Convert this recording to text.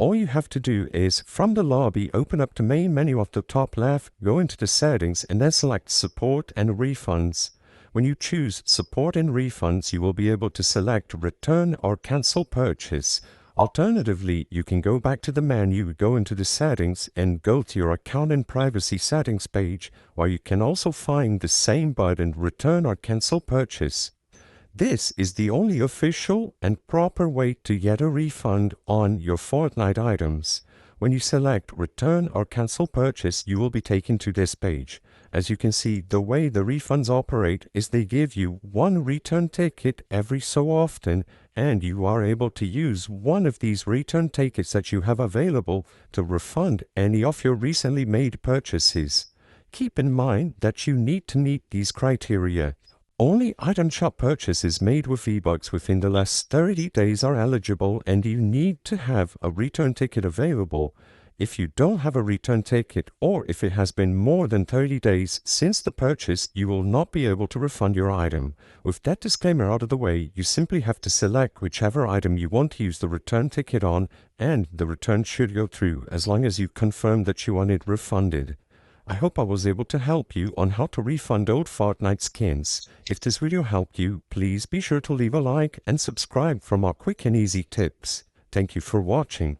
all you have to do is, from the lobby, open up the main menu of the top left, go into the settings, and then select Support and Refunds. When you choose Support and Refunds, you will be able to select Return or Cancel Purchase. Alternatively, you can go back to the menu, go into the settings, and go to your account and privacy settings page, where you can also find the same button, Return or Cancel Purchase. This is the only official and proper way to get a refund on your Fortnite items. When you select Return or Cancel Purchase, you will be taken to this page. As you can see, the way the refunds operate is they give you one return ticket every so often, and you are able to use one of these return tickets that you have available to refund any of your recently made purchases. Keep in mind that you need to meet these criteria. Only item shop purchases made with V-Bucks within the last 30 days are eligible, and you need to have a return ticket available. If you don't have a return ticket, or if it has been more than 30 days since the purchase, you will not be able to refund your item. With that disclaimer out of the way, you simply have to select whichever item you want to use the return ticket on, and the return should go through as long as you confirm that you want it refunded. I hope I was able to help you on how to refund old Fortnite skins. If this video helped you, please be sure to leave a like and subscribe for more quick and easy tips. Thank you for watching.